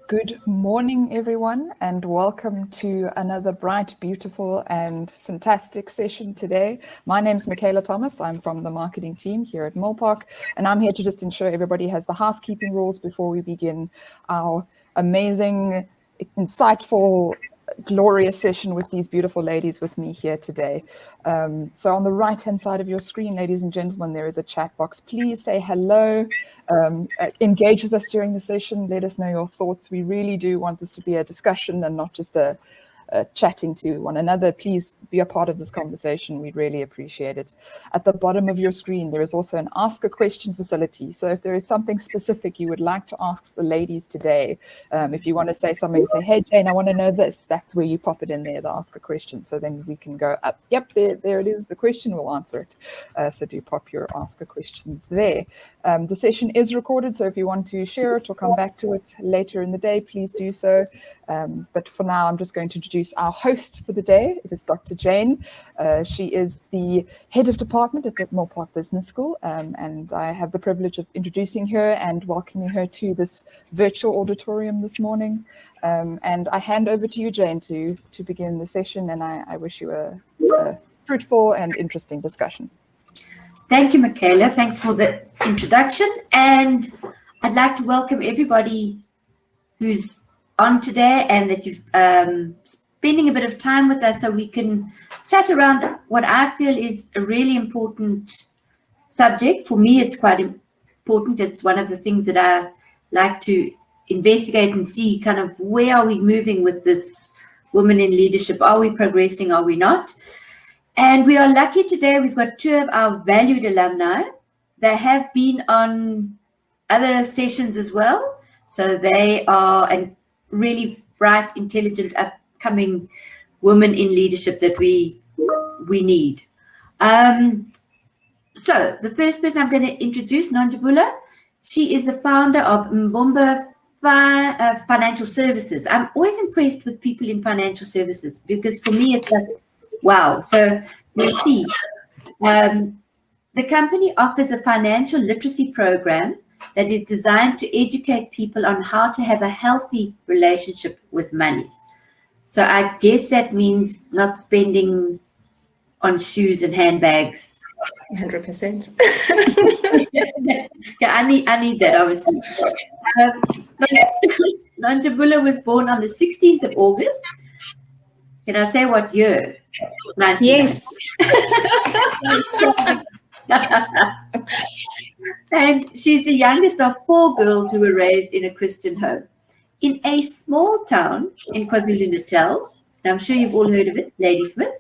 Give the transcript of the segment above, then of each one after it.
Good morning, everyone, and welcome to another bright, beautiful, and fantastic session today. My name is Michaela Thomas. I'm from the marketing team here at Milpark, and I'm here to just ensure everybody has the housekeeping rules before we begin our amazing, insightful, glorious session with these beautiful ladies with me here today. So on the right-hand side of your screen, ladies and gentlemen, there is a chat box. Please say hello, engage with us during the session, let us know your thoughts. We really do want this to be a discussion and not just a chatting to one another. Please be a part of this conversation. We'd really appreciate it. At the bottom of your screen, there is also an ask a question facility. So if there is something specific you would like to ask the ladies today, if you want to say something, say, hey, Jane, I want to know this. That's where you pop it in there, the ask a question. So then we can go up. Yep, there it is. The question will answer it. So do pop your ask a questions there. The session is recorded. So if you want to share it or come back to it later in the day, please do so. But for now, I'm just going to introduce our host for the day. It is Dr. Jane. She is the head of department at the Milpark Business School, and I have the privilege of introducing her and welcoming her to this virtual auditorium this morning. And I hand over to you, Jane, to begin the session, and I wish you a fruitful and interesting discussion. Thank you, Michaela. Thanks for the introduction. And I'd like to welcome everybody who's on today and that you're spending a bit of time with us so we can chat around what I feel is a really important subject. For me, it's quite important. It's one of the things that I like to investigate and see kind of where are we moving with this women in leadership? Are we progressing? Are we not? And we are lucky today. We've got two of our valued alumni. They have been on other sessions as well. So they are a really bright, intelligent, upcoming women in leadership that we need. So the first person I'm going to introduce, Nonjabulo. She is the founder of Mbumba Financial Services. I'm always impressed with people in financial services because for me it's like, wow. So you see, the company offers a financial literacy program that is designed to educate people on how to have a healthy relationship with money. So I guess that means not spending on shoes and handbags. 100%. Yeah, I need that, obviously. Nonjabulo was born on the 16th of August. Can I say what year? 1990. Yes. And she's the youngest of 4 girls who were raised in a Christian home. In a small town in KwaZulu-Natal, and I'm sure you've all heard of it, Ladysmith.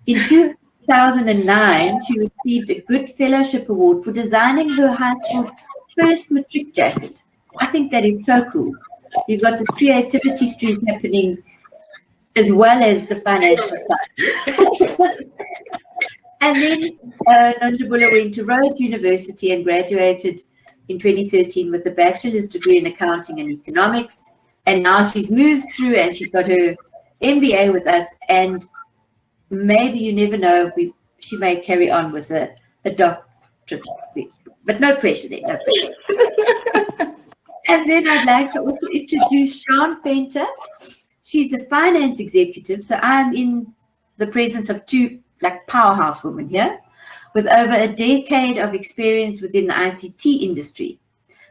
In 2009, she received a Good Fellowship Award for designing her high school's first matric jacket. I think that is so cool. You've got this creativity stream happening as well as the financial side. And then Nonjabulo went to Rhodes University and graduated in 2013 with a bachelor's degree in accounting and economics. And now she's moved through and she's got her MBA with us. And maybe, you never know, she may carry on with a doctorate. But no pressure there, no pressure. And then I'd like to also introduce Penter. She's a finance executive. So I'm in the presence of two powerhouse women here with over a decade of experience within the ICT industry.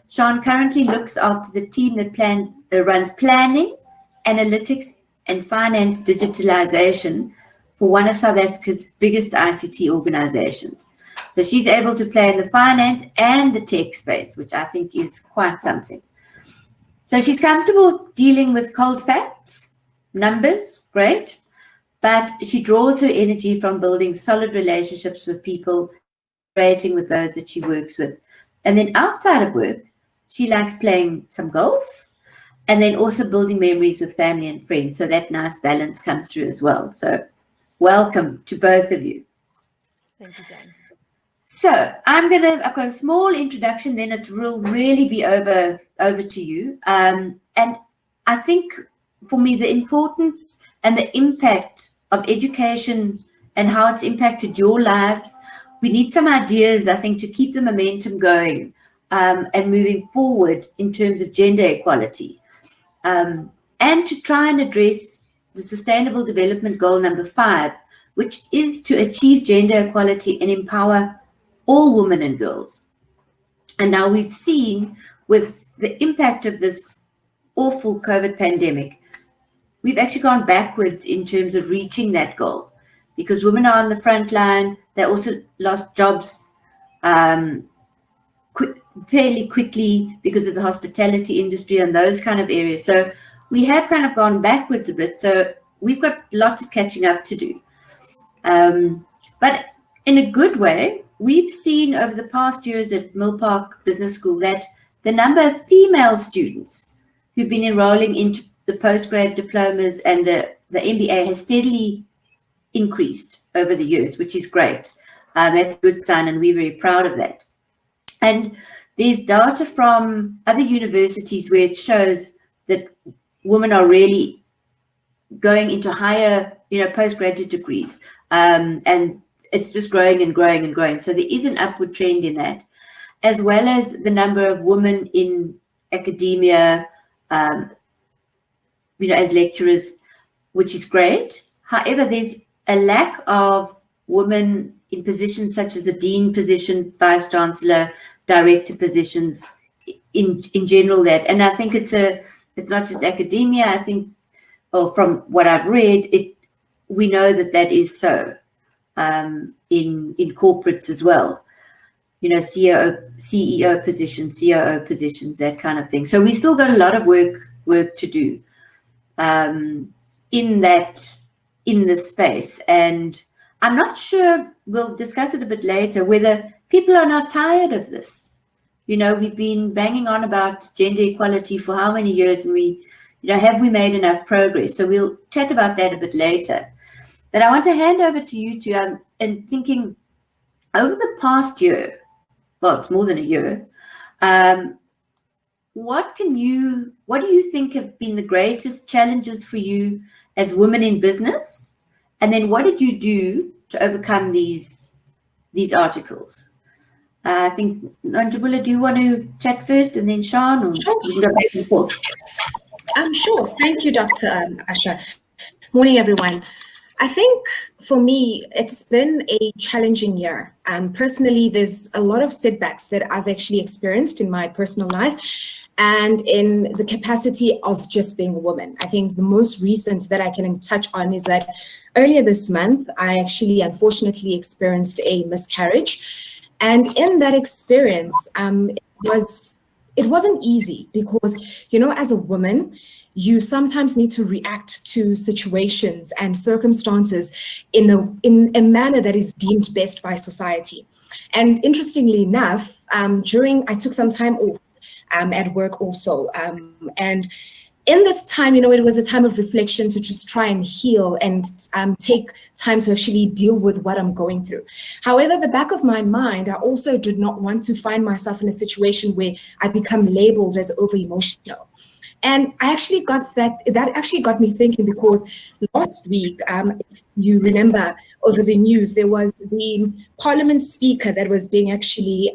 Sean currently looks after the team that runs planning, analytics, and finance digitalization for one of South Africa's biggest ICT organizations. So she's able to play in the finance and the tech space, which I think is quite something. So she's comfortable dealing with cold facts, numbers, great. But she draws her energy from building solid relationships with people, creating with those that she works with. And then outside of work, she likes playing some golf and then also building memories with family and friends. So that nice balance comes through as well. So welcome to both of you. Thank you, Jane. So I've got a small introduction, then it will really be over to you. And I think for me, the importance and the impact of education and how it's impacted your lives, we need some ideas, I think, to keep the momentum going and moving forward in terms of gender equality. and to try and address the Sustainable Development Goal number 5, which is to achieve gender equality and empower all women and girls. And now we've seen with the impact of this awful COVID pandemic, we've actually gone backwards in terms of reaching that goal, because women are on the front line. They also lost jobs fairly quickly because of the hospitality industry and those kind of areas. So we have kind of gone backwards a bit. So we've got lots of catching up to do. But in a good way, we've seen over the past years at Milpark Business School that the number of female students who've been enrolling into the postgrad diplomas and the MBA has steadily increased over the years, which is great. That's a good sign, and we're very proud of that. And there's data from other universities where it shows that women are really going into higher, postgraduate degrees, and it's just growing and growing and growing. So there is an upward trend in that, as well as the number of women in academia, as lecturers, which is great. However, there's a lack of women in positions such as a dean position, vice chancellor, director positions in general. And I think it's not just academia. I think, from what I've read, we know that is so in corporates as well. CEO positions, COO positions, that kind of thing. So we still got a lot of work to do in this space. And I'm not sure, we'll discuss it a bit later, whether people are not tired of this. We've been banging on about gender equality for how many years, and have we made enough progress? So we'll chat about that a bit later. But I want to hand over to you two, and thinking over the past year, well, it's more than a year, what do you think have been the greatest challenges for you as women in business? And then what did you do to overcome these articles? I think, Nonjabulo, do you want to chat first, and then Sean, or sure. We can go back and forth? Sure. Thank you, Dr. Usher. Morning, everyone. I think for me, it's been a challenging year. Personally, there's a lot of setbacks that I've actually experienced in my personal life and in the capacity of just being a woman. I think the most recent that I can touch on is that earlier this month, I actually unfortunately experienced a miscarriage. And in that experience, it wasn't easy because, as a woman, you sometimes need to react to situations and circumstances in a manner that is deemed best by society. And interestingly enough, I took some time off at work also. And in this time, it was a time of reflection to just try and heal and take time to actually deal with what I'm going through. However, the back of my mind, I also did not want to find myself in a situation where I become labeled as over-emotional. And I actually that actually got me thinking, because last week, if you remember over the news, there was the parliament speaker that was being actually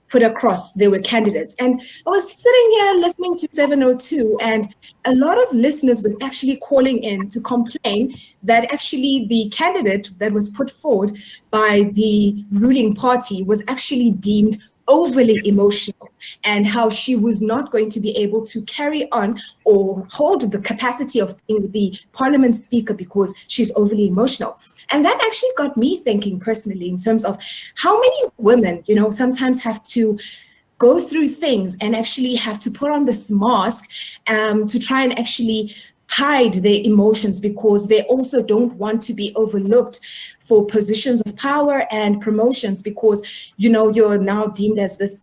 put across. There were candidates, and I was sitting here listening to 702, and a lot of listeners were actually calling in to complain that actually the candidate that was put forward by the ruling party was actually deemed overly emotional, and how she was not going to be able to carry on or hold the capacity of being the parliament speaker because she's overly emotional. And that actually got me thinking personally in terms of how many women, sometimes have to go through things and actually have to put on this mask to try and actually hide their emotions, because they also don't want to be overlooked for positions of power and promotions, because you're now deemed as this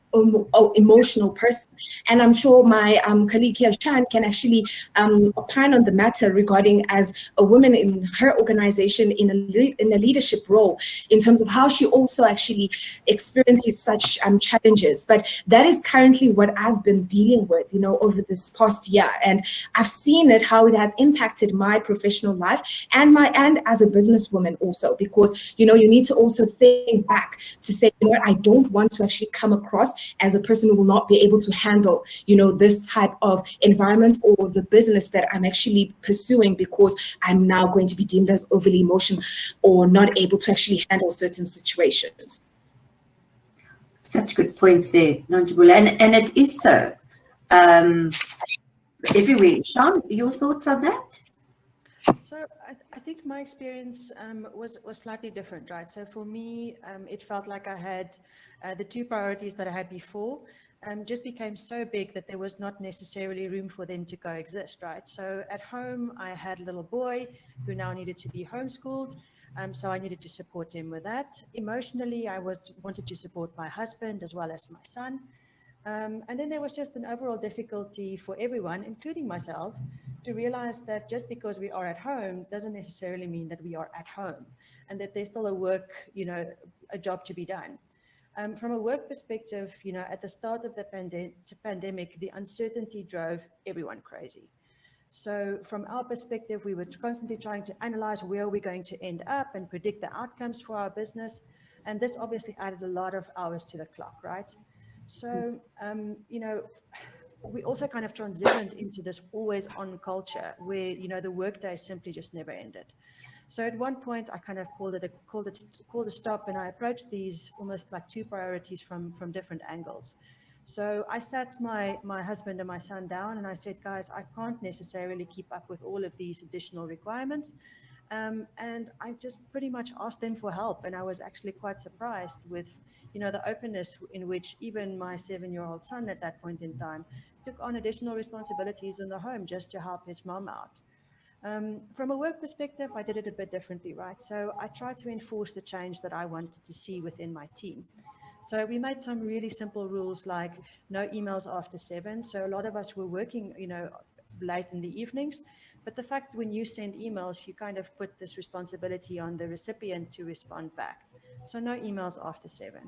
emotional person. And I'm sure my colleague here, Chan, can actually opine on the matter regarding, as a woman in her organization in a leadership role, in terms of how she also actually experiences such challenges. But that is currently what I've been dealing with, over this past year, and I've seen it, how it has impacted my professional life and as a businesswoman also, because because, you know, you need to also think back to say, you know what, I don't want to actually come across as a person who will not be able to handle, you know, this type of environment or the business that I'm actually pursuing, because I'm now going to be deemed as overly emotional or not able to actually handle certain situations. Such good points there, Nonjabulo, and it is so everywhere. Sean, your thoughts on that? So I think my experience was slightly different, right? So for me, it felt like I had the two priorities that I had before just became so big that there was not necessarily room for them to coexist, right? So at home, I had a little boy who now needed to be homeschooled. So I needed to support him with that. Emotionally, I wanted to support my husband as well as my son. And then there was just an overall difficulty for everyone, including myself, to realize that just because we are at home doesn't necessarily mean that we are at home, and that there's still a job to be done. From a work perspective, you know, at the start of the pandemic, the uncertainty drove everyone crazy. So from our perspective, we were constantly trying to analyze where we're going to end up and predict the outcomes for our business. And this obviously added a lot of hours to the clock, right? So, you know, we also kind of transitioned into this always on culture where, you know, the workday simply just never ended. So at one point I kind of called a stop, and I approached these almost like two priorities from different angles. So I sat my husband and my son down and I said, guys, I can't necessarily keep up with all of these additional requirements. And I just pretty much asked them for help. And I was actually quite surprised with, you know, the openness in which even my 7-year-old son at that point in time took on additional responsibilities in the home just to help his mom out. From a work perspective, I did it a bit differently, right? So I tried to enforce the change that I wanted to see within my team. So we made some really simple rules like no emails after 7. So a lot of us were working, you know, late in the evenings. But the fact when you send emails, you kind of put this responsibility on the recipient to respond back. So no emails after 7.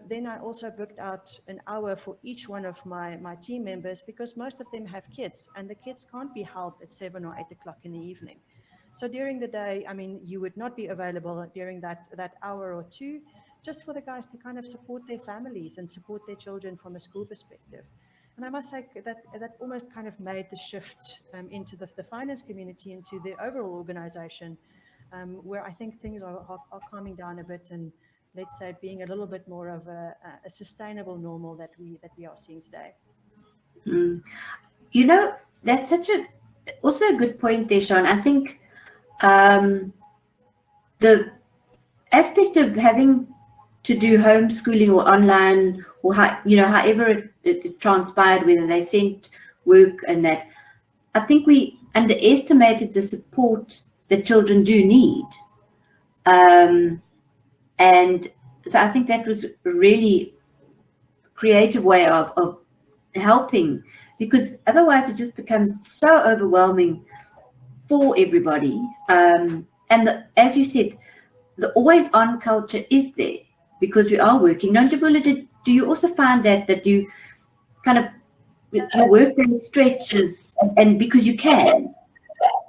Then I also booked out an hour for each one of my team members, because most of them have kids and the kids can't be helped at 7 or 8 o'clock in the evening. So during the day, I mean, you would not be available during that hour or two, just for the guys to kind of support their families and support their children from a school perspective. And I must say that almost kind of made the shift into the finance community, into the overall organization, where I think things are calming down a bit, and let's say being a little bit more of a sustainable normal that we are seeing today. You know, that's also a good point there, Sean. I think the aspect of having to do homeschooling or online, or however it transpired, whether they sent work and that, I think we underestimated the support that children do need. And so I think that was a really creative way of helping, because otherwise it just becomes so overwhelming for everybody. And as you said, the always on culture is there because we are working. Nonjabulo, do you also find that you kind of, your work then stretches, and because you can,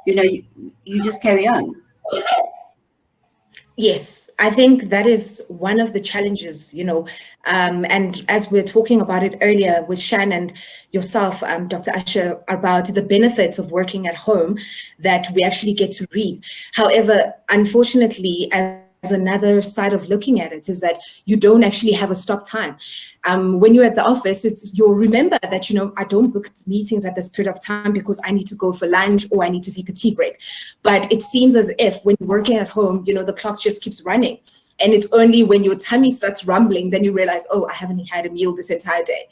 you know, you just carry on? Yes, I think that is one of the challenges, you know, and as we're talking about it earlier with Shan and yourself, Dr. Usher, about the benefits of working at home that we actually get to reap. However, unfortunately, as another side of looking at it is that you don't actually have a stop time. When you're at the office, you'll remember that, you know, I don't book meetings at this period of time because I need to go for lunch or I need to take a tea break. But it seems as if when you're working at home, you know, the clock just keeps running. And it's only when your tummy starts rumbling, then you realize, oh, I haven't had a meal this entire day.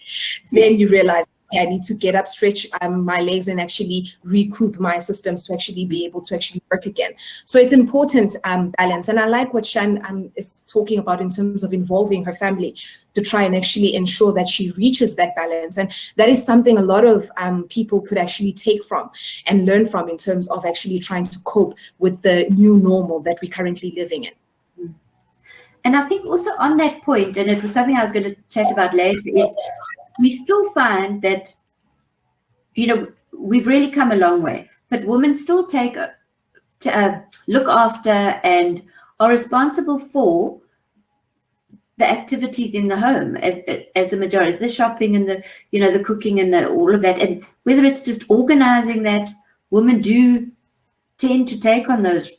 Then you realize, I need to get up, stretch my legs, and actually recoup my systems to actually be able to actually work again. So it's important balance. And I like what Shan is talking about in terms of involving her family to try and actually ensure that she reaches that balance. And that is something a lot of people could actually take from and learn from in terms of actually trying to cope with the new normal that we're currently living in. And I think also on that point, and it was something I was going to chat about later, is we still find that, you know, we've really come a long way, but women still take look after and are responsible for the activities in the home as the majority, the shopping and the, the cooking and all of that. And whether it's just organizing that, women do tend to take on those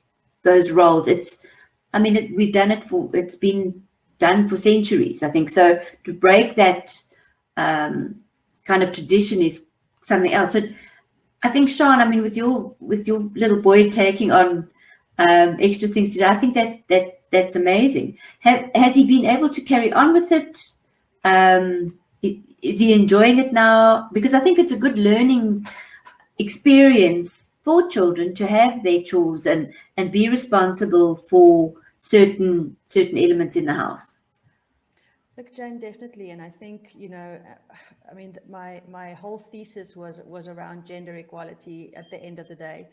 roles. We've done it's been done for centuries, I think. So to break that kind of tradition is something else. So I think, Sean, with your little boy taking on extra things to do, I think that's amazing. Has he been able to carry on with it? Is he enjoying it now? Because I think it's a good learning experience for children to have their chores and be responsible for certain elements in the house. Look, Jane, definitely. And I think, my whole thesis was around gender equality at the end of the day.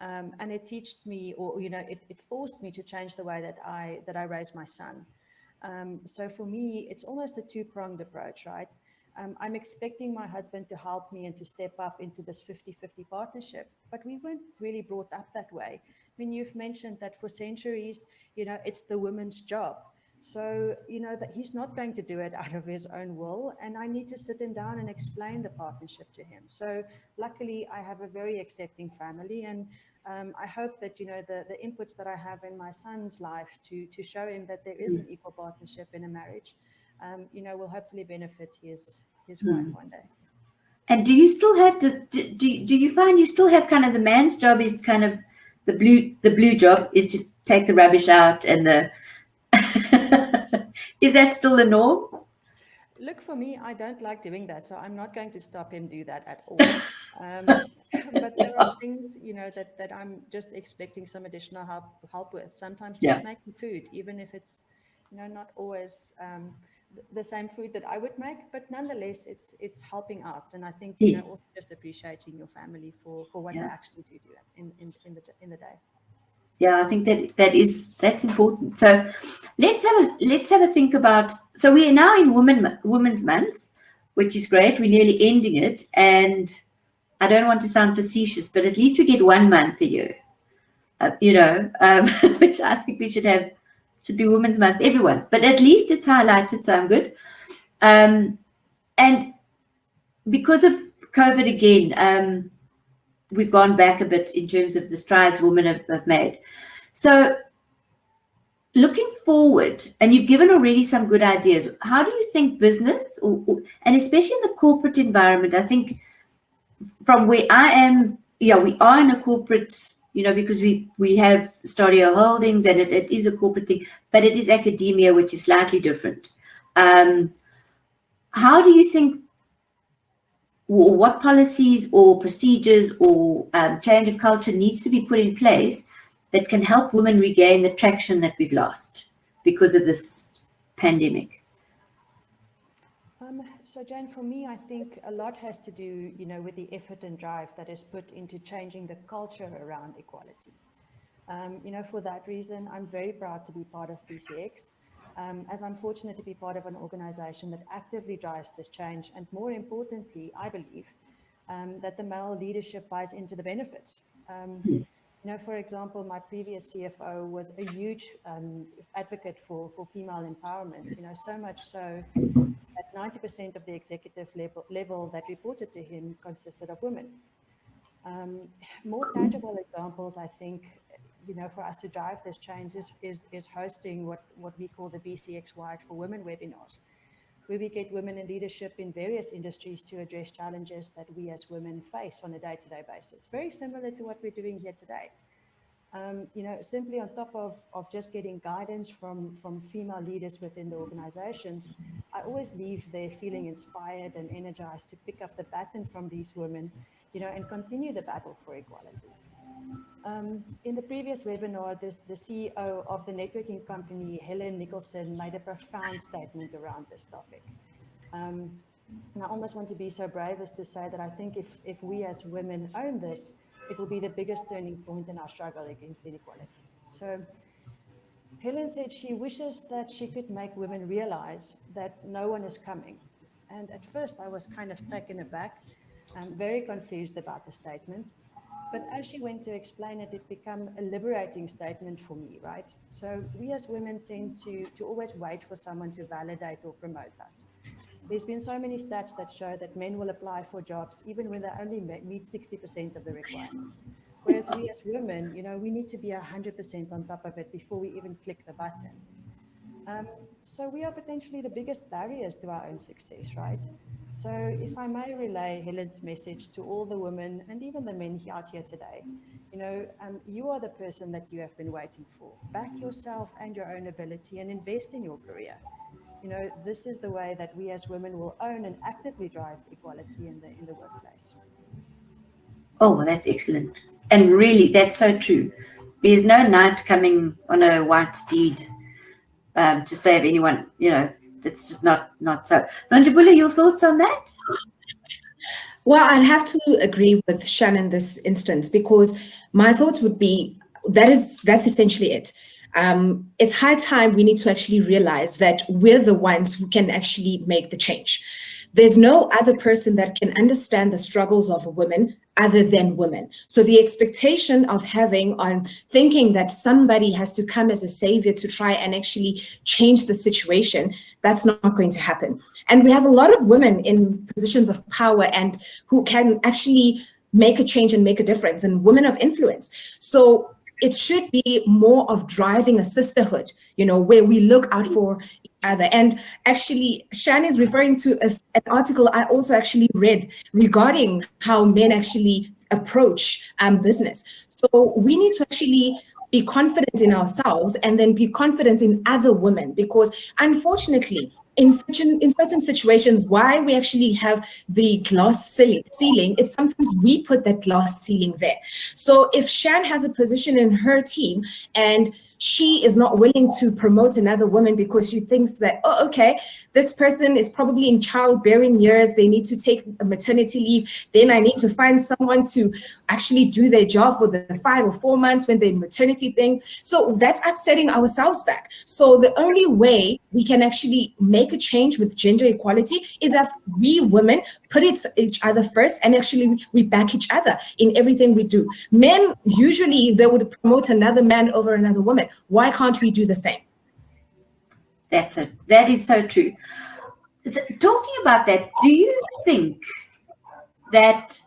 And it taught me, or, it forced me to change the way that I raise my son. So for me, it's almost a two-pronged approach, right? I'm expecting my husband to help me and to step up into this 50-50 partnership, but we weren't really brought up that way. You've mentioned that for centuries, it's the woman's job. So, that he's not going to do it out of his own will, and I need to sit him down and explain the partnership to him. So luckily, I have a very accepting family, and I hope that, the inputs that I have in my son's life to show him that there is an equal partnership in a marriage, will hopefully benefit his wife one day. And do you still have to, do you find you still have kind of the man's job is kind of the blue job is to take the rubbish out and is that still the norm? Look, for me, I don't like doing that, so I'm not going to stop him do that at all. But there are things, that I'm just expecting some additional help with. Sometimes just making food, even if it's, not always the same food that I would make, but nonetheless, it's helping out. And I think, also just appreciating your family for what they actually do in the day. Yeah, I think that's important. So let's have a think about. So we are now in Women's Month, which is great. We're nearly ending it, and I don't want to sound facetious, but at least we get 1 month a year. Which I think we should be Women's Month, everyone. But at least it's highlighted, so I'm good. And because of COVID again, we've gone back a bit in terms of the strides women have made. So looking forward, and you've given already some good ideas, how do you think business, and especially in the corporate environment, I think from where I am, we are in a corporate, because we have Stadio Holdings and it is a corporate thing, but it is academia, which is slightly different. How do you think, what policies or procedures or change of culture needs to be put in place that can help women regain the traction that we've lost because of this pandemic? So Jane, for me, I think a lot has to do, with the effort and drive that is put into changing the culture around equality. For that reason, I'm very proud to be part of BCX, as I'm fortunate to be part of an organization that actively drives this change. And more importantly, I believe that the male leadership buys into the benefits. For example, my previous CFO was a huge advocate for female empowerment, so much so that 90% of the executive level that reported to him consisted of women. More tangible examples, I think, for us to drive this change is hosting what we call the BCX Wide for Women webinars, where we get women in leadership in various industries to address challenges that we as women face on a day-to-day basis. Very similar to what we're doing here today. Simply on top of just getting guidance from female leaders within the organizations, I always leave there feeling inspired and energized to pick up the baton from these women, and continue the battle for equality. In the previous webinar, the CEO of the networking company, Helen Nicholson, made a profound statement around this topic. And I almost want to be so brave as to say that I think if we as women own this, it will be the biggest turning point in our struggle against inequality. So Helen said she wishes that she could make women realize that no one is coming. And at first I was kind of taken aback and very confused about the statement. But as she went to explain it, it became a liberating statement for me, right? So we as women tend to always wait for someone to validate or promote us. There's been so many stats that show that men will apply for jobs even when they only meet 60% of the requirements. Whereas we as women, we need to be 100% on top of it before we even click the button. So we are potentially the biggest barriers to our own success, right? So if I may relay Helen's message to all the women and even the men out here today, you are the person that you have been waiting for. Back yourself and your own ability and invest in your career. This is the way that we as women will own and actively drive equality in the workplace. Oh, that's excellent. And really, that's so true. There's no knight coming on a white steed to save anyone. That's just not so. Nonjabulo, your thoughts on that? Well, I'd have to agree with Shan in this instance, because my thoughts would be that's essentially it. It's high time we need to actually realize that we're the ones who can actually make the change. There's no other person that can understand the struggles of a woman other than women. So the expectation of thinking that somebody has to come as a savior to try and actually change the situation, that's not going to happen. And we have a lot of women in positions of power and who can actually make a change and make a difference, and women of influence. So it should be more of driving a sisterhood, where we look out for each other. And actually, Shan is referring to an article I also actually read regarding how men actually approach business. So we need to actually be confident in ourselves and then be confident in other women, because unfortunately, in certain situations, why we actually have the glass ceiling, it's sometimes we put that glass ceiling there. So if Shan has a position in her team and she is not willing to promote another woman because she thinks that, oh, okay, this person is probably in childbearing years, they need to take a maternity leave, then I need to find someone to actually do their job for the 5 or 4 months when they're maternity thing. So that's us setting ourselves back. So the only way we can actually make a change with gender equality is if we women put each other first, and actually we back each other in everything we do. Men, usually they would promote another man over another woman. Why can't we do the same? That is so true. So, talking about that, do you think that,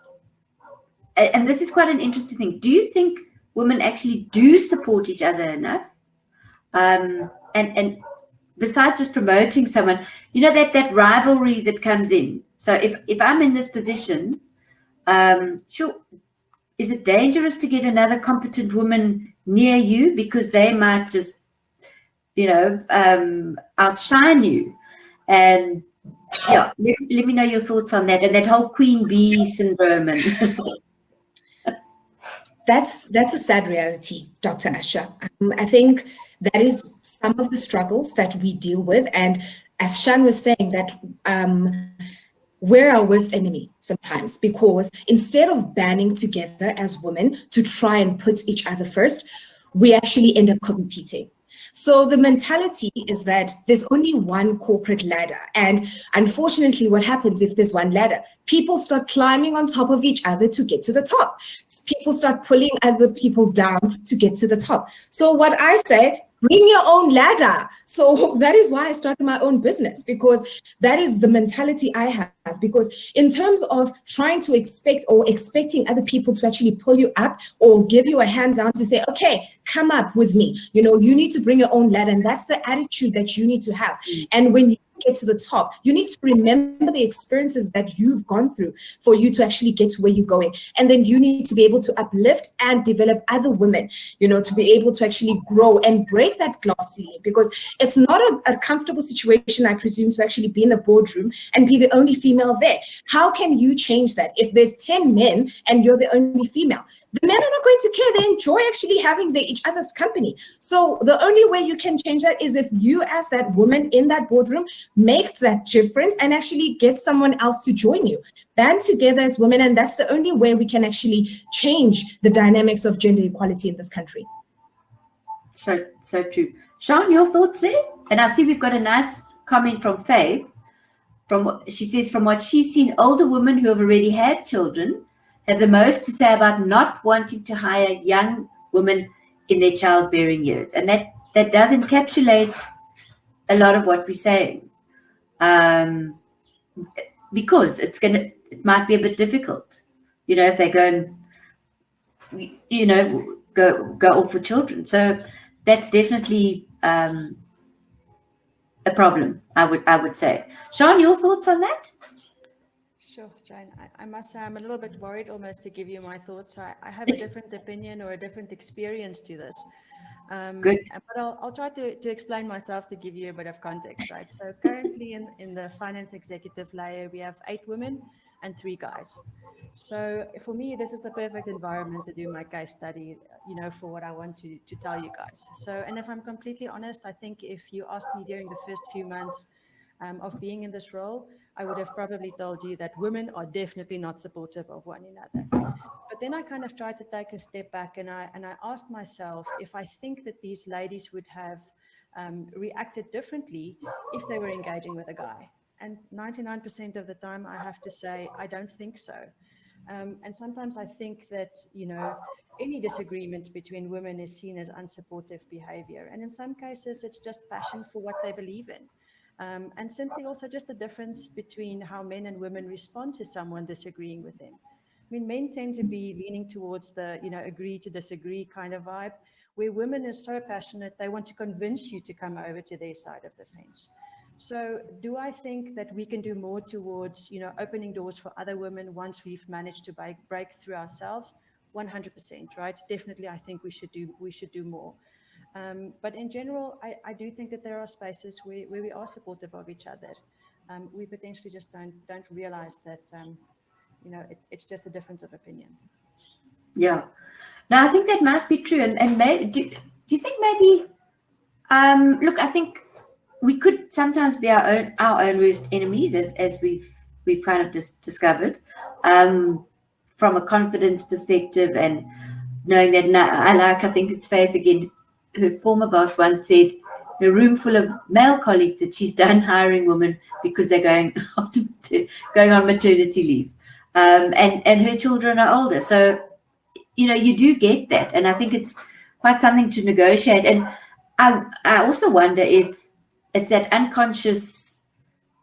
and this is quite an interesting thing, do you think women actually do support each other enough? And besides just promoting someone, that rivalry that comes in. So if I'm in this position, sure, is it dangerous to get another competent woman near you because they might just, outshine you? And yeah, let me know your thoughts on that, and that whole queen bee syndrome. And That's a sad reality, Dr. Usher. I think that is some of the struggles that we deal with. And as Shan was saying, that we're our worst enemy sometimes, because instead of banding together as women to try and put each other first, we actually end up competing. So the mentality is that there's only one corporate ladder. And unfortunately, what happens if there's one ladder? People start climbing on top of each other to get to the top. People start pulling other people down to get to the top. So what I say, bring your own ladder. So that is why I started my own business, because that is the mentality I have. Because in terms of trying to expecting other people to actually pull you up or give you a hand down to say, okay, come up with me. You need to bring your own ladder. And that's the attitude that you need to have. And when you get to the top, you need to remember the experiences that you've gone through for you to actually get to where you're going. And then you need to be able to uplift and develop other women, to be able to actually grow and break that glass ceiling, because it's not a comfortable situation, I presume, to actually be in a boardroom and be the only female there. How can you change that if there's 10 men and you're the only female? The men are not going to care. They enjoy actually having each other's company. So the only way you can change that is if you, as that woman in that boardroom, make that difference and actually get someone else to join you. Band together as women, and that's the only way we can actually change the dynamics of gender equality in this country. So true. Sean, your thoughts there? And I see we've got a nice comment from Faith. She says, from what she's seen, older women who have already had children have the most to say about not wanting to hire young women in their childbearing years. And that does encapsulate a lot of what we're saying. Because it might be a bit difficult, if they go and, go off for children. So that's definitely a problem, I would say. Sean, your thoughts on that? Sure, Jane. I must say I'm a little bit worried almost to give you my thoughts. I have a different opinion or a different experience to this. Good. But I'll try to explain myself to give you a bit of context, right? So currently in the finance executive layer, we have 8 women and 3 guys. So for me, this is the perfect environment to do my case study, for what I want to tell you guys. So, and if I'm completely honest, I think if you asked me during the first few months of being in this role, I would have probably told you that women are definitely not supportive of one another. But then I kind of tried to take a step back and I asked myself if I think that these ladies would have reacted differently if they were engaging with a guy. And 99% of the time, I have to say, I don't think so. And sometimes I think that, any disagreement between women is seen as unsupportive behavior. And in some cases, it's just passion for what they believe in. And simply also just the difference between how men and women respond to someone disagreeing with them. I mean, men tend to be leaning towards the, agree to disagree kind of vibe, where women are so passionate, they want to convince you to come over to their side of the fence. So do I think that we can do more towards, opening doors for other women once we've managed to break through ourselves? 100%, right? Definitely, I think we should do more. But in general, I do think that there are spaces where we are supportive of each other. We potentially just don't realize that, it's just a difference of opinion. Yeah. Now, I think that might be true. And maybe, do you think maybe, look, I think we could sometimes be our own worst enemies, as we've kind of discovered, from a confidence perspective, and knowing that I think it's Faith again. Her former boss once said in a room full of male colleagues that she's done hiring women because they're going on maternity leave, and her children are older. So you do get that, and I think it's quite something to negotiate. And I also wonder if it's that unconscious,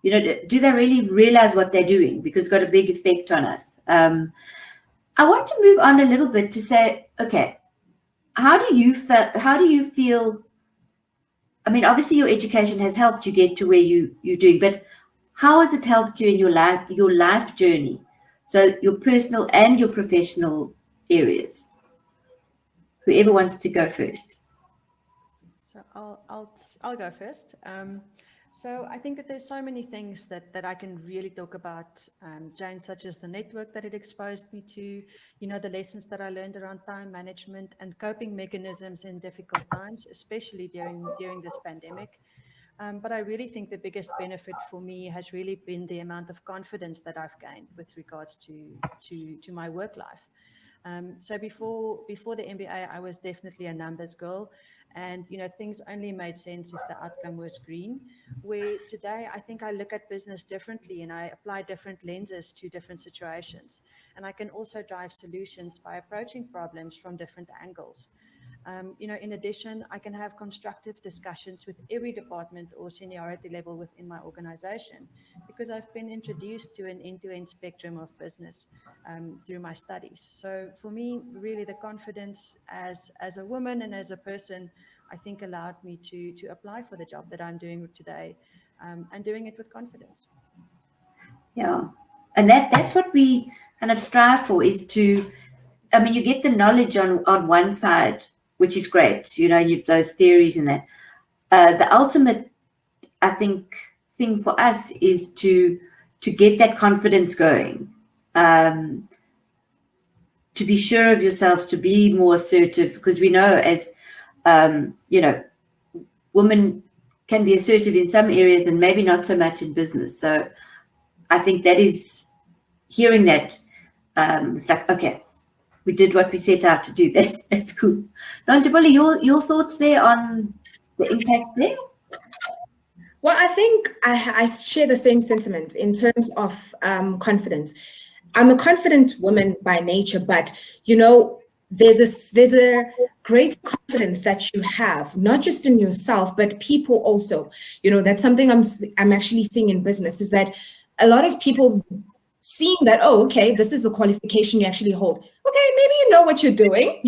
do they really realize what they're doing? Because it's got a big effect on us. I want to move on a little bit to say, okay, how do you feel? I mean, obviously your education has helped you get to where you're doing, but how has it helped you in your life journey? So your personal and your professional areas. Whoever wants to go first. So I'll go first. So I think that there's so many things that I can really talk about, Jane, such as the network that it exposed me to, the lessons that I learned around time management and coping mechanisms in difficult times, especially during this pandemic. But I really think the biggest benefit for me has really been the amount of confidence that I've gained with regards to my work life. So before the MBA, I was definitely a numbers girl, and things only made sense if the outcome was green. Where today, I think I look at business differently, and I apply different lenses to different situations, and I can also drive solutions by approaching problems from different angles. In addition, I can have constructive discussions with every department or seniority level within my organization, because I've been introduced to an end-to-end spectrum of business through my studies. So for me, really the confidence as a woman and as a person, I think allowed me to apply for the job that I'm doing today, and doing it with confidence. Yeah. And that's what we kind of strive for, is to, you get the knowledge on one side, which is great, you those theories and that. The ultimate, I think, thing for us is to get that confidence going, to be sure of yourselves, to be more assertive, because we know as, women can be assertive in some areas and maybe not so much in business. So I think that is, hearing that, it's like, okay, we did what we set out to do. That's cool. Nonjabulo, your thoughts there on the impact there? Well, I think I share the same sentiment in terms of confidence. I'm a confident woman by nature, but there's a great confidence that you have, not just in yourself, but people also. That's something I'm actually seeing in business, is that a lot of people seeing that, oh, okay, this is the qualification you actually hold. Okay, maybe you know what you're doing,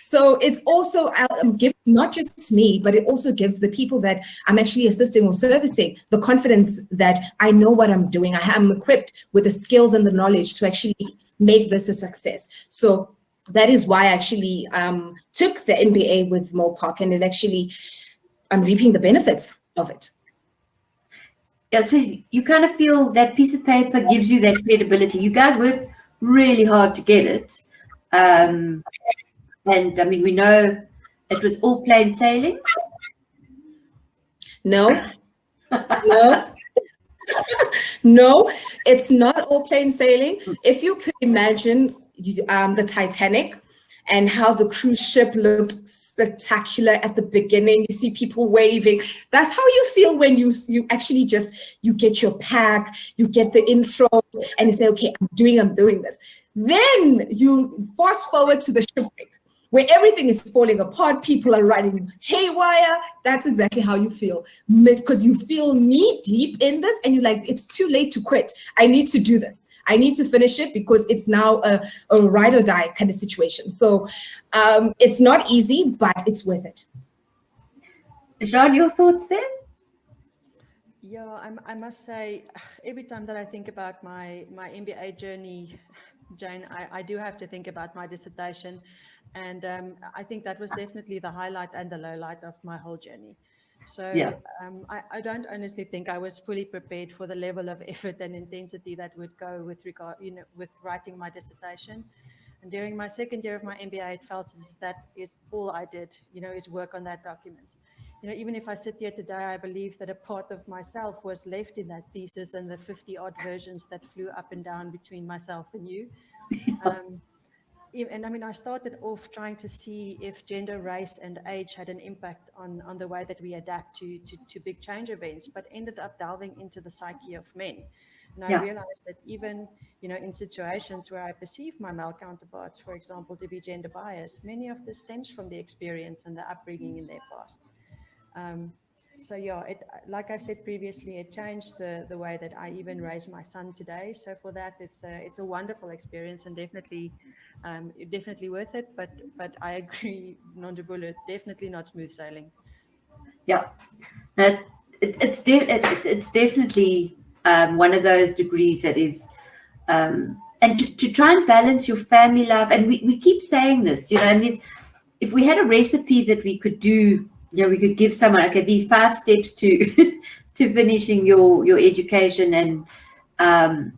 So it's also gives not just me, but it also gives the people that I'm actually assisting or servicing the confidence that I know what I'm doing. I am equipped with the skills and the knowledge to actually make this a success. So that is why I actually took the MBA with Milpark, and I'm reaping the benefits of it. Yeah, so you kind of feel that piece of paper gives you that credibility. You guys work really hard to get it. And I mean, we know it was all plain sailing. No. No, it's not all plain sailing. If you could imagine the Titanic and how the cruise ship looked spectacular at the beginning, you see people waving. That's how you feel when you actually you get your pack, you get the intros, and you say, okay, I'm doing this. Then you fast forward to the shipwreck, where everything is falling apart, people are running haywire. That's exactly how you feel, because you feel knee deep in this, and you're like, it's too late to quit. I need to do this. I need to finish it, because it's now a ride or die kind of situation. So it's not easy, but it's worth it. Jean, your thoughts there? Yeah, I must say, every time that I think about my MBA journey, Jane, I do have to think about my dissertation. And I think that was definitely the highlight and the low light of my whole journey. So yeah. I don't honestly think I was fully prepared for the level of effort and intensity that would go with writing my dissertation. And during my second year of my MBA, it felt as if that is all I did, is work on that document. Even if I sit here today, I believe that a part of myself was left in that thesis and the 50 odd versions that flew up and down between myself and you. And I mean, I started off trying to see if gender, race, and age had an impact on the way that we adapt to big change events, but ended up delving into the psyche of men. And I realized that even, in situations where I perceive my male counterparts, for example, to be gender biased, many of this stems from the experience and the upbringing in their past. So yeah, like I said previously, it changed the way that I even raise my son today. So for that, it's a wonderful experience, and definitely worth it. But I agree, Nonjabulo, definitely not smooth sailing. Yeah, it's definitely one of those degrees that is, and to try and balance your family life. And we keep saying this, and if we had a recipe that we could do. We could give someone, okay, these 5 steps to finishing your education, and and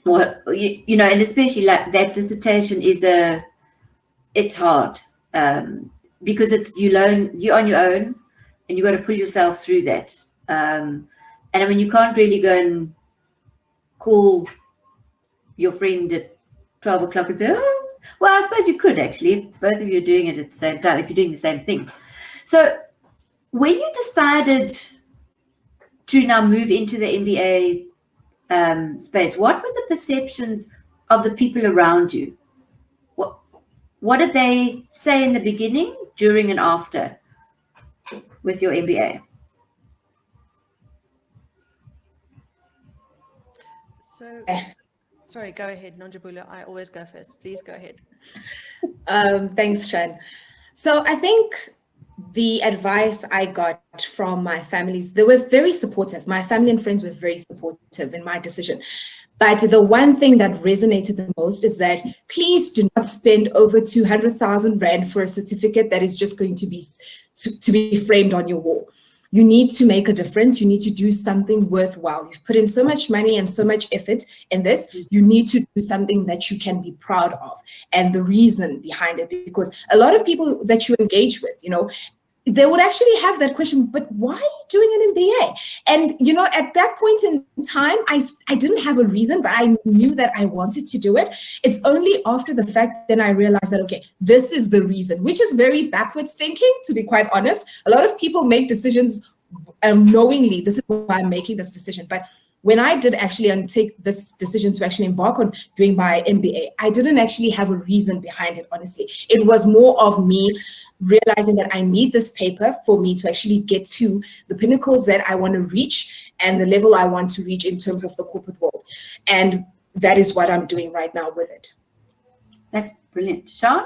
especially like that dissertation it's hard because you're on your own, and you got to pull yourself through that. And I mean, you can't really go and call your friend at 12 o'clock and say, oh, well, I suppose you could actually, if both of you are doing it at the same time, if you're doing the same thing. So when you decided to now move into the MBA space, what were the perceptions of the people around you? What did they say in the beginning, during, and after with your MBA? So, sorry, go ahead, Nonjabulo. I always go first. Please go ahead. Thanks, Shan. So I think the advice I got from my families, they were very supportive. My family and friends were very supportive in my decision. But the one thing that resonated the most is that please do not spend over 200,000 Rand for a certificate that is just going to be framed on your wall. You need to make a difference. You need to do something worthwhile. You've put in so much money and so much effort in this. You need to do something that you can be proud of, and the reason behind it. Because a lot of people that you engage with, they would actually have that question, but why are you doing an MBA? And, at that point in time, I didn't have a reason, but I knew that I wanted to do it. It's only after the fact then I realized that, okay, this is the reason, which is very backwards thinking, to be quite honest. A lot of people make decisions knowingly, this is why I'm making this decision. But when I did actually take this decision to actually embark on doing my MBA, I didn't actually have a reason behind it, honestly. It was more of me realizing that I need this paper for me to actually get to the pinnacles that I want to reach and the level I want to reach in terms of the corporate world. And that is what I'm doing right now with it. That's brilliant. Sean?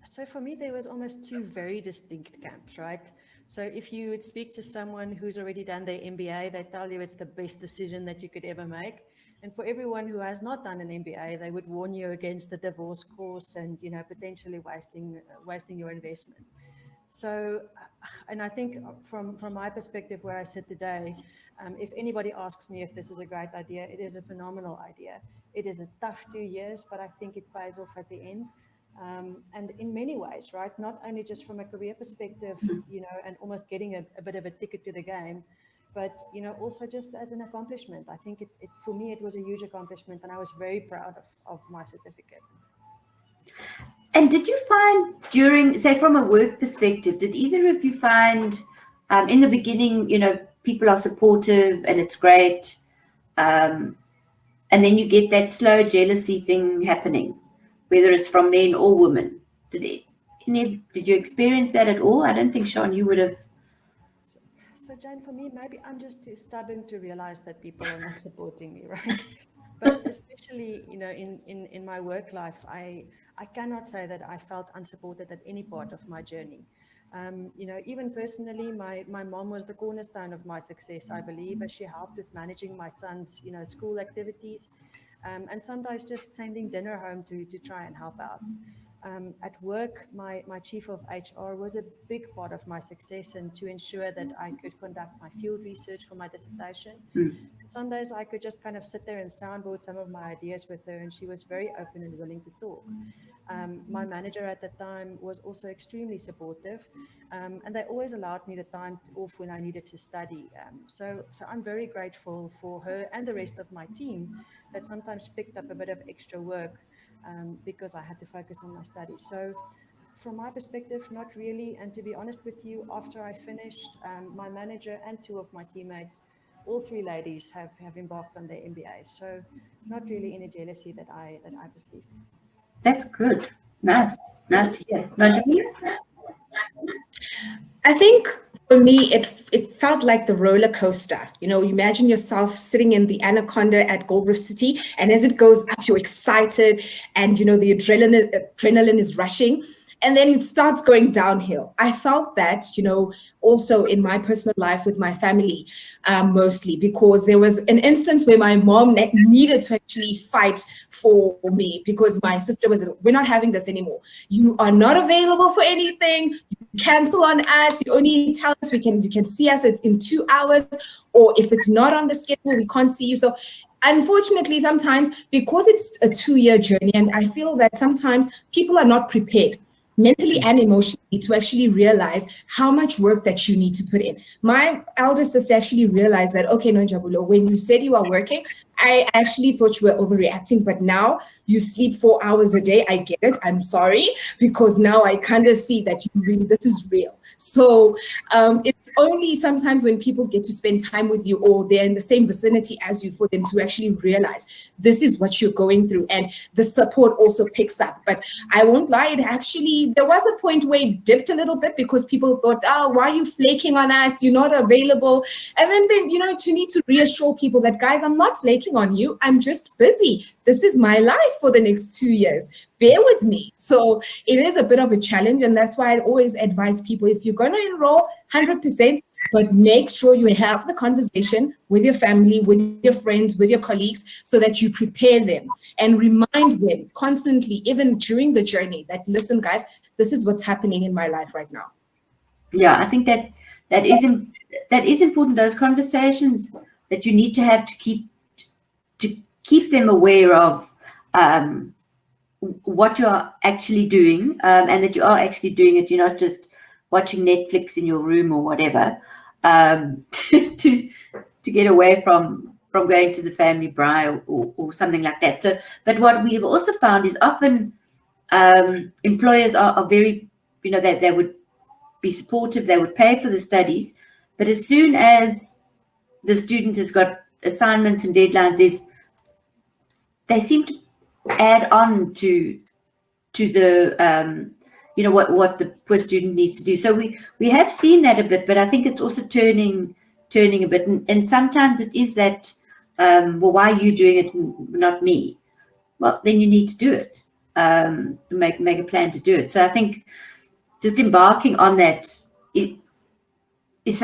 So for me, there was almost two very distinct camps, right? So if you would speak to someone who's already done their MBA, they tell you it's the best decision that you could ever make. And for everyone who has not done an MBA, they would warn you against the divorce course and, you know, potentially wasting your investment. So, and I think from my perspective where I sit today, if anybody asks me if this is a great idea, it is a phenomenal idea. It is a tough 2 years, but I think it pays off at the end. And in many ways, right, not only just from a career perspective, you know, and almost getting a bit of a ticket to the game, but, you know, also just as an accomplishment. I think for me, it was a huge accomplishment, and I was very proud of my certificate. And did you find during, say, from a work perspective, did either of you find in the beginning, you know, people are supportive and it's great, and then you get that slow jealousy thing happening, whether it's from men or women? Did you experience that at all? I don't think, Sean, you would have. So Jane, for me, maybe I'm just too stubborn to realize that people are not supporting me, right? But especially, you know, in my work life, I cannot say that I felt unsupported at any part of my journey. You know, even personally, my mom was the cornerstone of my success, I believe, as she helped with managing my son's, you know, school activities, and sometimes just sending dinner home to try and help out. At work, my chief of HR was a big part of my success, and to ensure that I could conduct my field research for my dissertation. Some days I could just kind of sit there and soundboard some of my ideas with her, and she was very open and willing to talk. My manager at the time was also extremely supportive, and they always allowed me the time off when I needed to study. So I'm very grateful for her and the rest of my team that sometimes picked up a bit of extra work because I had to focus on my studies. So from my perspective, not really. And to be honest with you, after I finished, my manager and two of my teammates, all three ladies have embarked on their MBA. So not really any jealousy that I perceive. That's good. Nice to hear. Nonjabulo? I think for me, it felt like the roller coaster. You know, imagine yourself sitting in the Anaconda at Gold Reef City, and as it goes up, you're excited, and you know the adrenaline is rushing. And then it starts going downhill. I felt that, you know, also in my personal life with my family, mostly because there was an instance where my mom needed to actually fight for me because my sister we're not having this anymore. You are not available for anything. You cancel on us. You only tell us you can see us in 2 hours, or if it's not on the schedule, we can't see you. So unfortunately, sometimes because it's a 2-year journey, and I feel that sometimes people are not prepared mentally and emotionally to actually realize how much work that you need to put in. My elder sister actually realized that, okay, Nonjabulo, when you said you are working, I actually thought you were overreacting, but now you sleep 4 hours a day. I get it. I'm sorry, because now I kind of see that this is real. So it's only sometimes when people get to spend time with you or they're in the same vicinity as you for them to actually realize this is what you're going through, and the support also picks up. But I won't lie, there was a point where it dipped a little bit because people thought, oh, why are you flaking on us? You're not available. And then you know, you need to reassure people that, guys, I'm not flaking on you. I'm just busy. This is my life for the next 2 years. Bear with me. So it is a bit of a challenge. And that's why I always advise people, if you're going to enroll 100%, but make sure you have the conversation with your family, with your friends, with your colleagues, so that you prepare them and remind them constantly, even during the journey, that, listen, guys, this is what's happening in my life right now. Yeah, I think that is important. Those conversations that you need to have to keep them aware of what you are actually doing, and that you are actually doing it. You're not just watching Netflix in your room or whatever, to get away from going to the family braai or something like that. So, but what we have also found is often employers are very, you know, they would be supportive, they would pay for the studies, but as soon as the student has got assignments and deadlines, they seem to add on to the what the poor student needs to do. So we have seen that a bit, but I think it's also turning a bit, and sometimes it is that well, why are you doing it, not me? Well, then you need to do it. Make a plan to do it. So I think just embarking on that is it's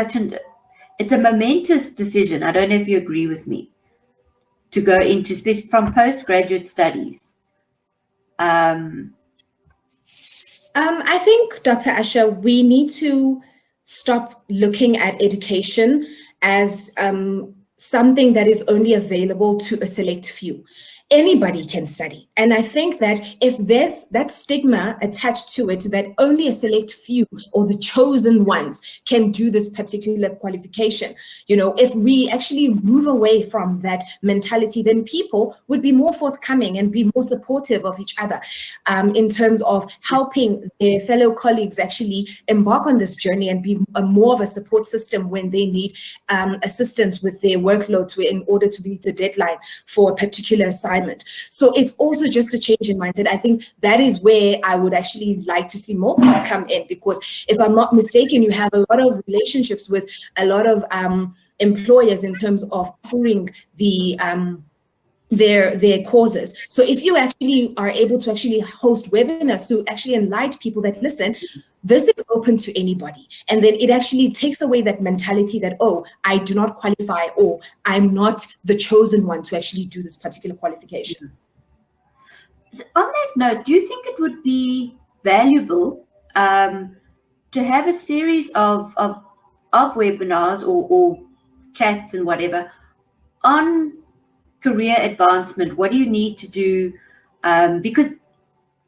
a momentous decision. I don't know if you agree with me, to go into, especially from postgraduate studies. I think, Dr. Usher, we need to stop looking at education as something that is only available to a select few. Anybody can study. And I think that if there's that stigma attached to it, that only a select few or the chosen ones can do this particular qualification, if we actually move away from that mentality, then people would be more forthcoming and be more supportive of each other in terms of helping their fellow colleagues actually embark on this journey and be more of a support system when they need assistance with their workload in order to meet a deadline for a particular assignment. So it's also just a change in mindset. I think that is where I would actually like to see more people come in, because if I'm not mistaken, you have a lot of relationships with a lot of employers in terms of offering their causes. So if you actually are able to actually host webinars to actually enlighten people that, listen, this is open to anybody. And then it actually takes away that mentality that, oh, I do not qualify, or I'm not the chosen one to actually do this particular qualification. So on that note, do you think it would be valuable to have a series of webinars or chats and whatever on career advancement? What do you need to do? Because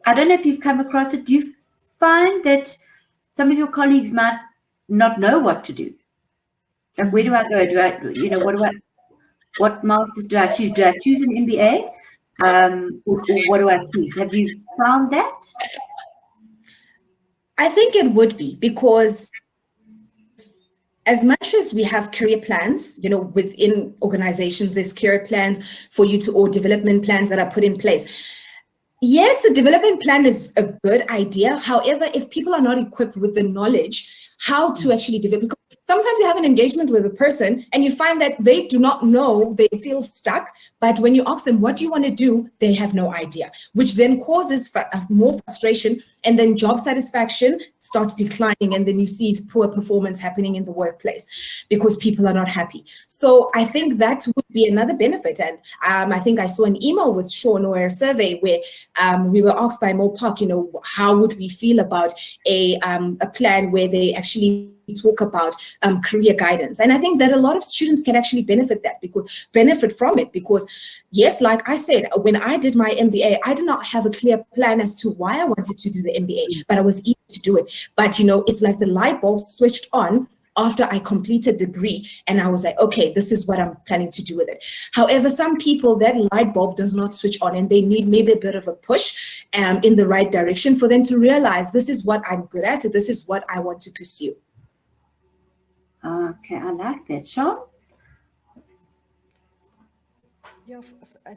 I don't know if you've come across it. Do you find that some of your colleagues might not know what to do? Like, where do I go? What masters do I choose? Do I choose an MBA? Or what do I choose? Have you found that? I think it would be, because as much as we have career plans, within organizations, there's career plans for you or development plans that are put in place. Yes, a development plan is a good idea. However, if people are not equipped with the knowledge how to actually develop, because sometimes you have an engagement with a person and you find that they do not know, they feel stuck, but when you ask them, what do you want to do? They have no idea, which then causes more frustration, and then job satisfaction starts declining, and then you see poor performance happening in the workplace because people are not happy. So I think that would be another benefit. And I think I saw an email with Sean, or a survey where we were asked by Milpark, how would we feel about a plan where they actually talk about career guidance. And I think that a lot of students can actually benefit from it, because yes, like I said, when I did my MBA, I did not have a clear plan as to why I wanted to do the MBA, but I was eager to do it. But it's like the light bulb switched on after I completed the degree, and I was like, okay, this is what I'm planning to do with it. However, some people, that light bulb does not switch on, and they need maybe a bit of a push in the right direction for them to realize, this is what I'm good at, this is what I want to pursue. Okay, I like that. Sean? Yeah,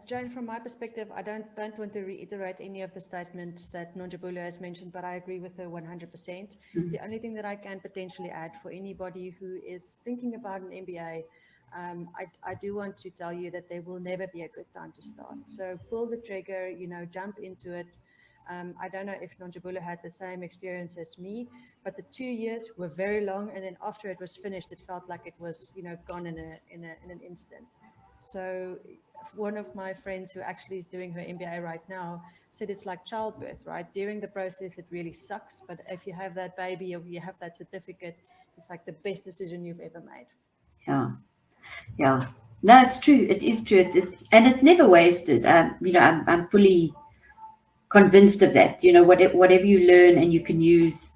Jane, from my perspective, I don't want to reiterate any of the statements that Nonjabulo has mentioned, but I agree with her 100%. Mm-hmm. The only thing that I can potentially add for anybody who is thinking about an MBA, I do want to tell you that there will never be a good time to start. So pull the trigger, jump into it. I don't know if Nonjabulo had the same experience as me, but the 2 years were very long, and then after it was finished, it felt like it was, gone in an instant. So one of my friends who actually is doing her MBA right now said it's like childbirth, right? During the process, it really sucks, but if you have that baby or you have that certificate, it's like the best decision you've ever made. Yeah. No, it's true. It is true. It's never wasted. I'm fully convinced of that. Whatever you learn and you can use.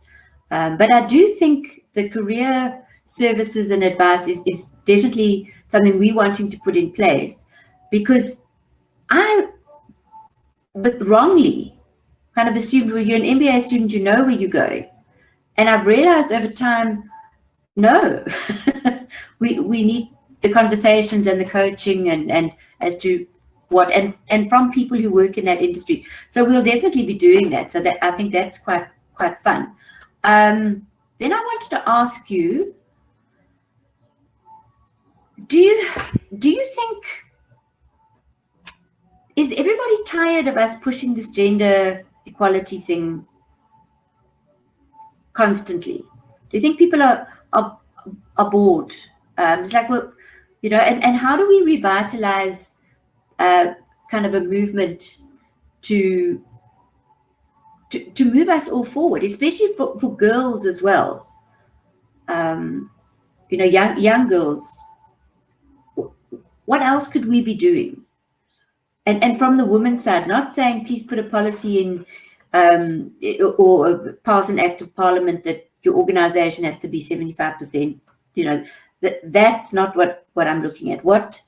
But I do think the career services and advice is definitely something we're wanting to put in place, because but wrongly kind of assumed, well, you're an MBA student, you know where you're going. And I've realized over time, no, we need the conversations and the coaching and as to what, and from people who work in that industry. So we'll definitely be doing that. So that I think that's quite fun. Then I wanted to ask you, do you think, is everybody tired of us pushing this gender equality thing constantly? Do you think people are bored? It's like, well, you know, and how do we revitalize kind of a movement to move us all forward, especially for girls as well? You know, young girls. What else could we be doing? And from the women's side, not saying please put a policy in or pass an act of parliament that your organization has to be 75%. You know, that's not what I'm looking at. What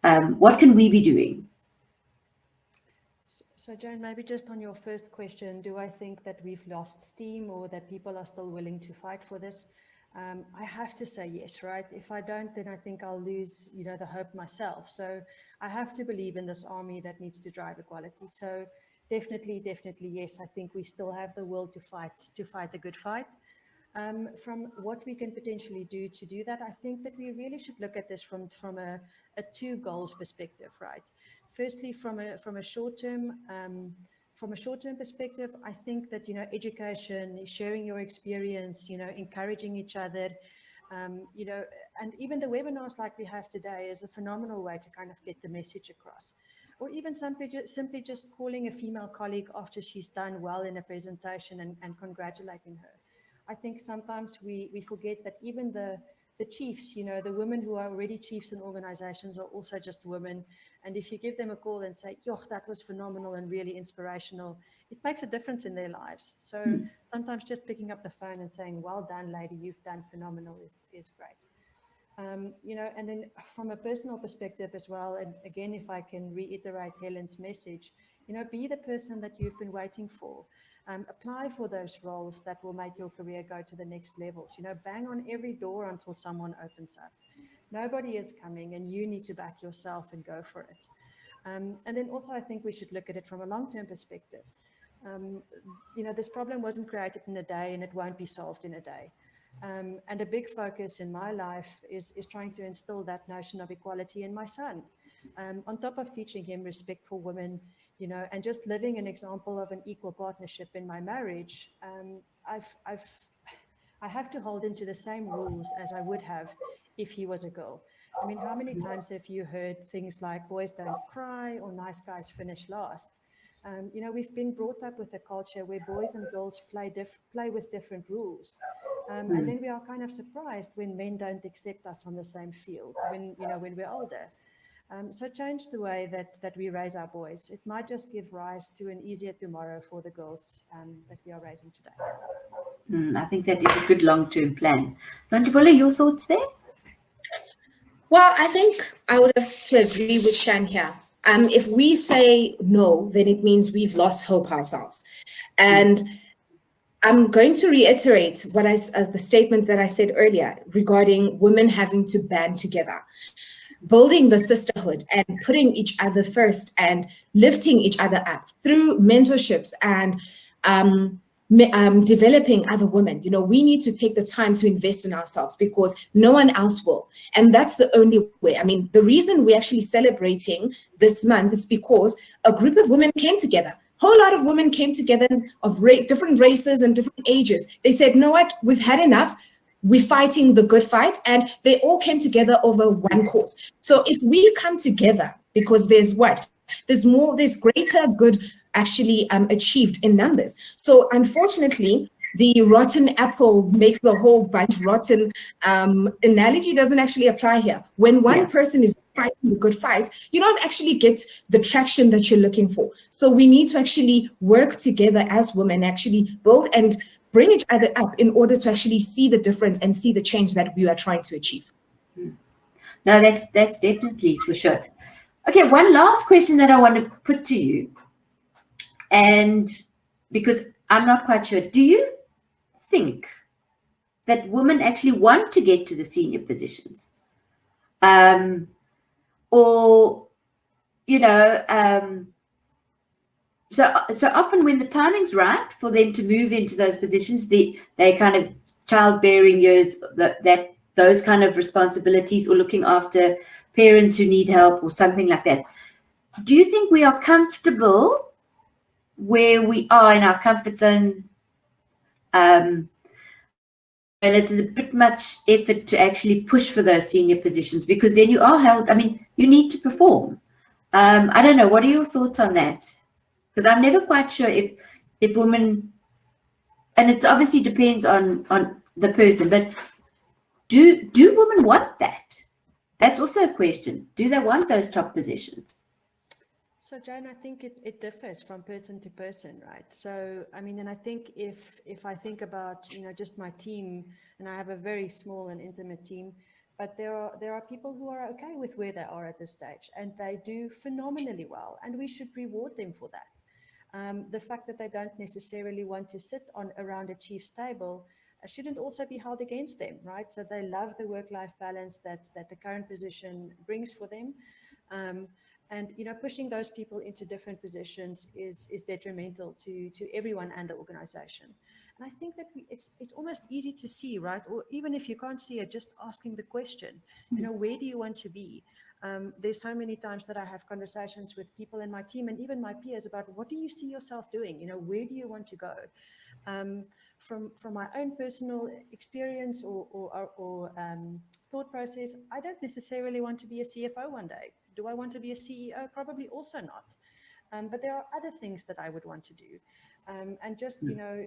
can we be doing? So Joan, maybe just on your first question, do I think that we've lost steam or that people are still willing to fight for this? I have to say yes, right? If I don't, then I think I'll lose, you know, the hope myself. So I have to believe in this army that needs to drive equality. So definitely, yes, I think we still have the will to fight the good fight. From what we can potentially do to do that, I think that we really should look at this from a two goals perspective, right? Firstly, from a short-term perspective, I think that, you know, education, sharing your experience, you know, encouraging each other, you know, and even the webinars like we have today is a phenomenal way to kind of get the message across. Or even simply just calling a female colleague after she's done well in a presentation and congratulating her. I think sometimes we forget that even the chiefs, you know, the women who are already chiefs in organizations are also just women. And if you give them a call and say, "Yo, that was phenomenal and really inspirational," it makes a difference in their lives. So sometimes just picking up the phone and saying, "Well done, lady, you've done phenomenal," is great. You know, and then from a personal perspective as well, and again, if I can reiterate Helen's message, you know, be the person that you've been waiting for. Apply for those roles that will make your career go to the next levels. You know, bang on every door until someone opens up. Nobody is coming, and you need to back yourself and go for it. And then also, I think we should look at it from a long-term perspective. You know, this problem wasn't created in a day, and it won't be solved in a day. And a big focus in my life is trying to instill that notion of equality in my son. On top of teaching him respect for women, you know, and just living an example of an equal partnership in my marriage, I have to hold him to the same rules as I would have if he was a girl. I mean, how many times have you heard things like boys don't cry or nice guys finish last? You know, we've been brought up with a culture where boys and girls play with different rules. And then we are kind of surprised when men don't accept us on the same field when we're older. So change the way that we raise our boys. It might just give rise to an easier tomorrow for the girls that we are raising today. I think that is a good long-term plan. Nonjabulo, your thoughts there? Well, I think I would have to agree with Shan here. If we say no, then it means we've lost hope ourselves. And I'm going to reiterate the statement that I said earlier regarding women having to band together. Building the sisterhood and putting each other first and lifting each other up through mentorships and developing other women. You know, we need to take the time to invest in ourselves because no one else will. And that's the only way. I mean, the reason we're actually celebrating this month is because a group of women came together. A whole lot of women came together of different races and different ages. They said, "No, what? We've had enough. We're fighting the good fight," and they all came together over one cause. So if we come together, because there's greater good actually achieved in numbers. So unfortunately, the rotten apple makes the whole bunch rotten analogy doesn't actually apply here. When one person is fighting the good fight, you don't actually get the traction that you're looking for. So we need to actually work together as women, actually build and bring each other up in order to actually see the difference and see the change that we are trying to achieve. No, that's definitely for sure. Okay, one last question that I want to put to you, and because I'm not quite sure, do you think that women actually want to get to the senior positions? or, you know, so often when the timing's right for them to move into those positions, they kind of childbearing years, that those kind of responsibilities, or looking after parents who need help or something like that. Do you think we are comfortable where we are in our comfort zone? And it is a bit much effort to actually push for those senior positions, because then you are held, I mean, you need to perform. I don't know, what are your thoughts on that? Because I'm never quite sure if women, and it obviously depends on the person, but do women want that? That's also a question. Do they want those top positions? So, Joan, I think it differs from person to person, right? So, I mean, and I think if I think about, you know, just my team, and I have a very small and intimate team, but there are people who are okay with where they are at this stage, and they do phenomenally well, and we should reward them for that. The fact that they don't necessarily want to sit around a chief's table shouldn't also be held against them, right? So they love the work-life balance that the current position brings for them. And, you know, pushing those people into different positions is detrimental to everyone and the organization. And I think that it's almost easy to see, right? Or even if you can't see it, just asking the question, you know, where do you want to be? There's so many times that I have conversations with people in my team and even my peers about, what do you see yourself doing? You know, where do you want to go? From my own personal experience or thought process, I don't necessarily want to be a CFO one day. Do I want to be a CEO? Probably also not. But there are other things that I would want to do. And just, you know,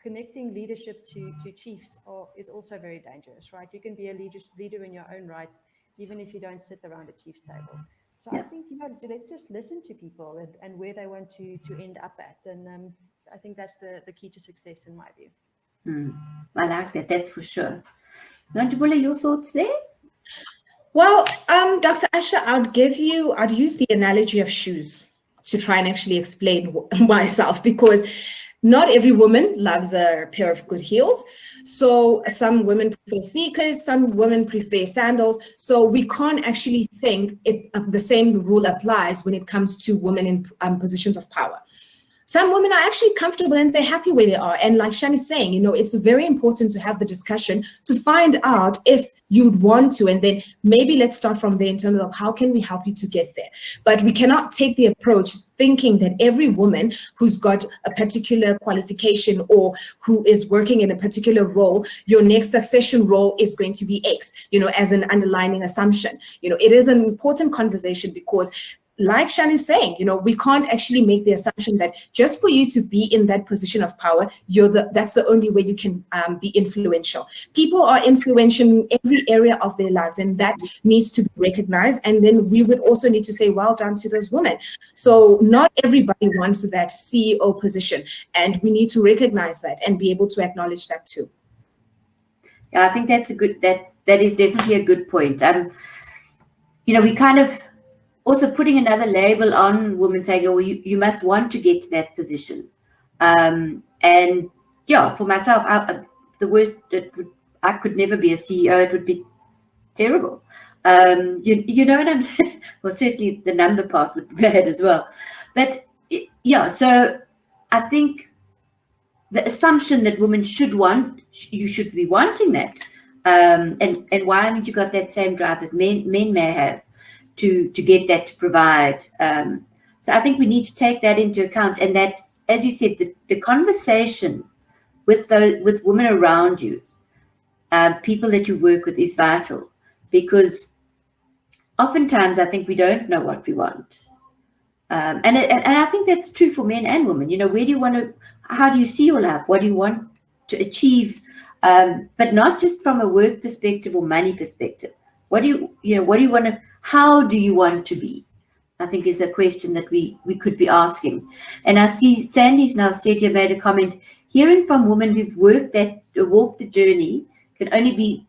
connecting leadership to chiefs is also very dangerous, right? You can be a leader in your own right, even if you don't sit around a chief's table. So I think, you know, let's just listen to people and where they want to end up at. And I think that's the key to success in my view. I like that, that's for sure. Nonjabulo, your thoughts there? Well, Dr. Usher, I'd use the analogy of shoes to try and actually explain myself, because not every woman loves a pair of good heels. So some women prefer sneakers, some women prefer sandals. So we can't actually think the same rule applies when it comes to women in positions of power. Some women are actually comfortable and they're happy where they are. And like Shani is saying, you know, it's very important to have the discussion to find out if you'd want to. And then maybe let's start from there in terms of how can we help you to get there. But we cannot take the approach thinking that every woman who's got a particular qualification or who is working in a particular role, your next succession role is going to be X, you know, as an underlying assumption. You know, it is an important conversation because, like Shan is saying, you know, we can't actually make the assumption that just for you to be in that position of power, that's the only way you can be influential. People are influential in every area of their lives, and that needs to be recognized. And then we would also need to say, well done to those women. So not everybody wants that CEO position, and we need to recognize that and be able to acknowledge that too. Yeah, I think that's that is definitely a good point. You know, we kind of also putting another label on women, saying, oh, you must want to get to that position. And yeah, for myself, the worst, I could never be a CEO. It would be terrible. You know what I'm saying? Well, certainly the number part would be bad as well. But yeah, so I think the assumption that women should want, you should be wanting that. And why haven't you got that same drive that men may have to get that, to provide? So I think we need to take that into account, and that, as you said, the conversation with women around you, people that you work with, is vital, because oftentimes I think we don't know what we want. And I think that's true for men and women. You know, where do you want to, how do you see your life? What do you want to achieve? But not just from a work perspective or money perspective. What do you want to, how do you want to be? I think is a question that we could be asking. And I see Sandy's now said, you made a comment, hearing from women who've walked the journey can only be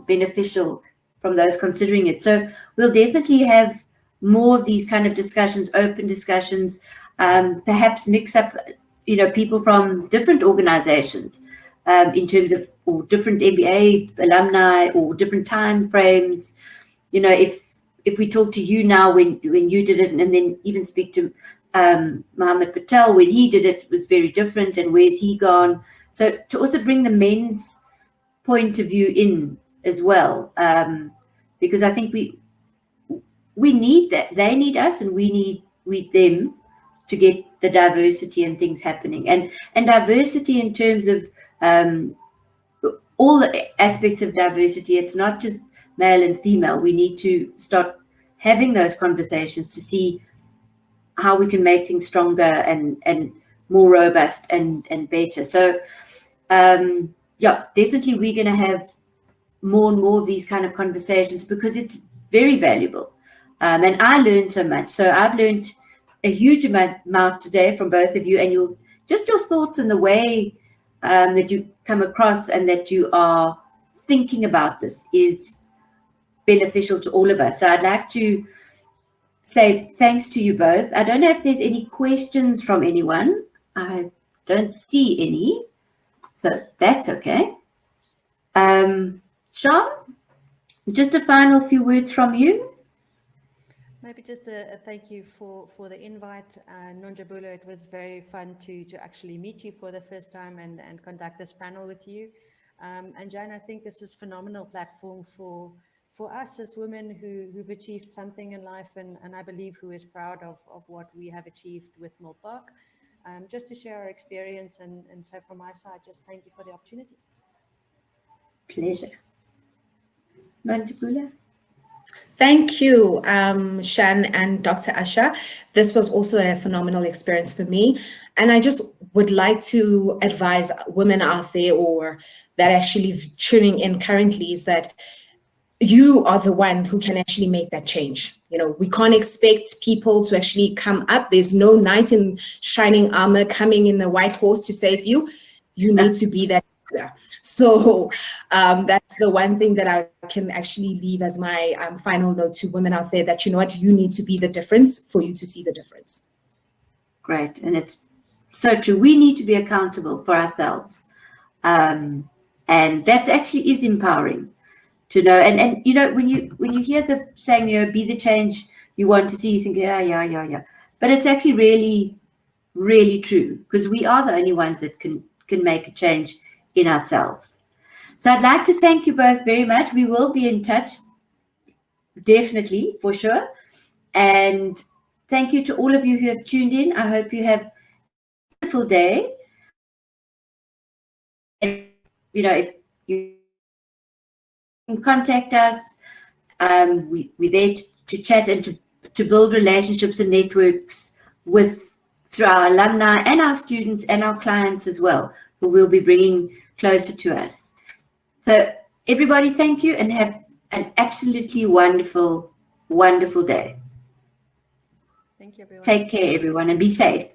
beneficial from those considering it. So we'll definitely have more of these kind of discussions, open discussions, perhaps mix up, you know, people from different organizations, in terms of or different MBA alumni or different time frames. You know, if we talk to you now when you did it, and then even speak to Mohammed Patel when he did it, was very different, and where's he gone? So to also bring the men's point of view in as well, because I think we need that. They need us, and we need them to get the diversity and things happening, and diversity in terms of all the aspects of diversity. It's not just male and female. We need to start having those conversations to see how we can make things stronger and more robust and better. So yeah, definitely we're going to have more and more of these kind of conversations, because it's very valuable. And I learned so much. So I've learned a huge amount today from both of you, and your thoughts and the way that you come across and that you are thinking about this is beneficial to all of us. So I'd like to say thanks to you both. I don't know if there's any questions from anyone. I don't see any, so that's okay. Sean, just a final few words from you. Maybe just a thank you for the invite. Nonjabulo, it was very fun to actually meet you for the first time and conduct this panel with you. And Jan, I think this is a phenomenal platform for us as women who've achieved something in life, and I believe who is proud of what we have achieved with Milpark. Just to share our experience, and so from my side, just thank you for the opportunity. Pleasure. Nonjabulo? Thank you, Shan and Dr. Usher. This was also a phenomenal experience for me. And I just would like to advise women out there, or that actually tuning in currently, is that you are the one who can actually make that change. You know, we can't expect people to actually come up. There's no knight in shining armor coming in a white horse to save you. You need to be that. So that's the one thing that I can actually leave as my final note to women out there, that you know what, you need to be the difference for you to see the difference. Great. And it's so true. We need to be accountable for ourselves. And that actually is empowering to know. And you know, when you hear the saying, you know, be the change you want to see, you think, yeah. But it's actually really, really true, because we are the only ones that can make a change in ourselves. So I'd like to thank you both very much. We will be in touch, definitely, for sure. And thank you to all of you who have tuned in. I hope you have a wonderful day. And, you know, if you can contact us, we're there to chat and to build relationships and networks through our alumni and our students and our clients as well, who we'll be bringing closer to us. So everybody, thank you, and have an absolutely wonderful, wonderful day. Thank you, everyone. Take care, everyone, and be safe.